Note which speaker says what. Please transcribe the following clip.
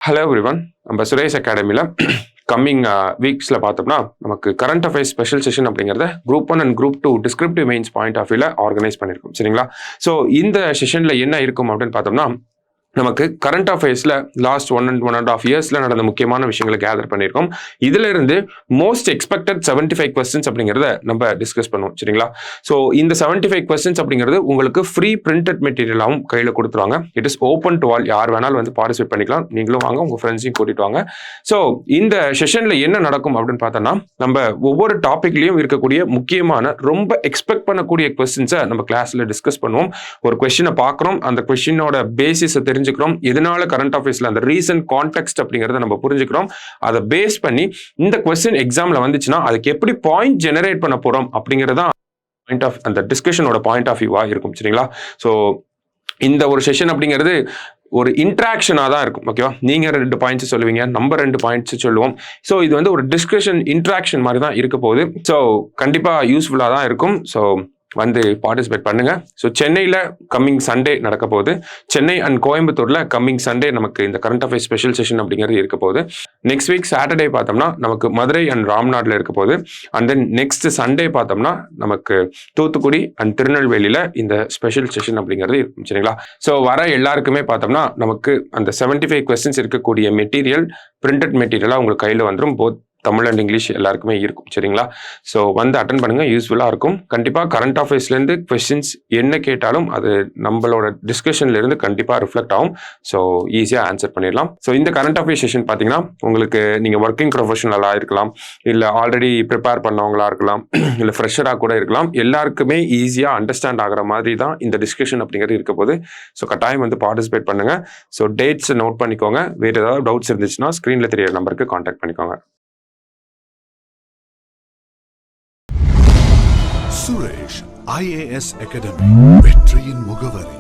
Speaker 1: Hello everyone. நம்ம சுரேஷ் அகாடமியில் coming வீக்ஸில் பார்த்தோம்னா நமக்கு கரண்ட் அஃபேர்ஸ் ஸ்பெஷல் செஷன் அப்படிங்கிறத group 1 and group 2 descriptive mains point of வியூவில் ஆர்கனைஸ் பண்ணியிருக்கோம். சரிங்களா? ஸோ இந்த செஷனில் என்ன இருக்கும் அப்படின்னு பார்த்தோம்னா, நமக்கு கரண்ட் அஃபேர்ஸில் லாஸ்ட் 1.5 இயர்ஸில் நடந்த முக்கியமான விஷயங்களை கேதர் பண்ணியிருக்கோம். இதுல இருந்து மோஸ்ட் எக்ஸ்பெக்டட் 75 கொஸ்டின்ஸ் அப்படிங்கிறத நம்ம டிஸ்கஸ் பண்ணுவோம். சரிங்களா? ஸோ இந்த 75 கொஸ்டின்ஸ் அப்படிங்கிறது உங்களுக்கு ஃப்ரீ பிரிண்டட் மெட்டீரியலாகவும் கையில் கொடுத்துருவாங்க. It is open to all. யார் வேணாலும் வந்து பார்ட்டிசிபேட் பண்ணிக்கலாம். நீங்களும் வாங்க, உங்கள் ஃப்ரெண்ட்ஸையும் கூட்டிட்டு வாங்க. ஸோ இந்த செஷனில் என்ன நடக்கும் அப்படின்னு பார்த்தோம்னா, நம்ம ஒவ்வொரு டாபிக்லையும் இருக்கக்கூடிய முக்கியமான ரொம்ப எக்ஸ்பெக்ட் பண்ணக்கூடிய கொஸ்டின்ஸை நம்ம கிளாஸில் டிஸ்கஸ் பண்ணுவோம். ஒரு கொஸ்டினை பார்க்குறோம், அந்த கொஸ்டினோட பேசிஸை தெரிஞ்சுக்கிறோம், எதனால கரண்ட் அஃபேர்ஸ்ல அந்த ரீசன்ட் கான்டெக்ஸ்ட் அப்படிங்கறத நம்ம புரிஞ்சுக்கிறோம். அதை பேஸ் பண்ணி இந்த क्वेश्चन எக்ஸாம்ல வந்துச்சுன்னா அதுக்கு எப்படி பாயிண்ட் ஜெனரேட் பண்ண போறோம் அப்படிங்கறத பாயிண்ட் ஆஃப் அந்த டிஸ்கஷனோட பாயிண்ட் ஆஃப் வியூவா இருக்கும். சரிங்களா? ஸோ இந்த ஒரு செஷன் அப்படிங்கிறது ஒரு இன்ட்ராக்ஷனாக தான் இருக்கும். ஓகேவா? நீங்கள் 2 பாயிண்ட்ஸ் சொல்லுவீங்க, நம்ம 2 பாயிண்ட்ஸ் சொல்லுவோம். ஸோ இது வந்து ஒரு டிஸ்கஷன் இன்ட்ராக்ஷன் மாதிரி தான் இருக்க போகுது. ஸோ கண்டிப்பாக யூஸ்ஃபுல்லாக தான் இருக்கும். ஸோ வந்து பார்ட்டிசிபேட் பண்ணுங்க. ஸோ சென்னையில் கம்மிங் சண்டே நடக்க போகுது. சென்னை அண்ட் கோயம்புத்தூரில் கம்மிங் சண்டே நமக்கு இந்த கரண்ட் அஃபேர்ஸ் ஸ்பெஷல் செஷன் அப்படிங்கிறது இருக்க போகுது. நெக்ஸ்ட் வீக் சாட்டர்டே பார்த்தோம்னா நமக்கு மதுரை அண்ட் ராம்நாட்டில் இருக்க போகுது. அண்ட் தென் நெக்ஸ்ட் சண்டே பார்த்தோம்னா நமக்கு தூத்துக்குடி அண்ட் திருநெல்வேலியில் இந்த ஸ்பெஷல் செஷன் அப்படிங்கிறது இருக்கும். சரிங்களா? ஸோ வர எல்லாருக்குமே பார்த்தோம்னா நமக்கு அந்த 75 கொஸ்டின்ஸ் இருக்கக்கூடிய மெட்டீரியல் பிரிண்டட் மெட்டீரியலாக உங்களுக்கு கையில் வந்துடும். போத் தமிழ் அண்ட் இங்கிலீஷ் எல்லாருக்குமே இருக்கும். சரிங்களா? ஸோ வந்து அட்டன் பண்ணுங்க, யூஸ்ஃபுல்லாக இருக்கும். கண்டிப்பாக கரண்ட் அஃபேர்ஸ்லேருந்து கொஸ்டின்ஸ் என்ன கேட்டாலும் அது நம்மளோட டிஸ்கஷன்ல இருந்து கண்டிப்பாக ரிஃப்ளெக்ட் ஆகும். ஸோ ஈஸியாக ஆன்சர் பண்ணிடலாம். ஸோ இந்த கரண்ட் அஃபேர்ஸ் செஷன் பார்த்தீங்கன்னா உங்களுக்கு நீங்கள் ஒர்க்கிங் ப்ரொஃபஷனலாக இருக்கலாம், இல்லை ஆல்ரெடி ப்ரிப்பேர் பண்ணவங்களா இருக்கலாம், இல்லை ஃப்ரெஷராக கூட இருக்கலாம். எல்லாருக்குமே ஈஸியாக அண்டர்ஸ்டாண்ட் ஆகிற மாதிரி தான் இந்த டிஸ்கஷன் அப்படிங்கிறது இருக்க போது. ஸோ கட்டாயம் வந்து பார்ட்டிசிபேட் பண்ணுங்க. ஸோ டேட்ஸ் நோட் பண்ணிக்கோங்க. வேறு ஏதாவது டவுட்ஸ் இருந்துச்சுன்னா ஸ்க்ரீனில் தெரியற நம்பருக்கு கான்டாக்ட் பண்ணிக்கோங்க.
Speaker 2: சுரேஷ் IAS அகாடமி, வெற்றியின் முகவரி.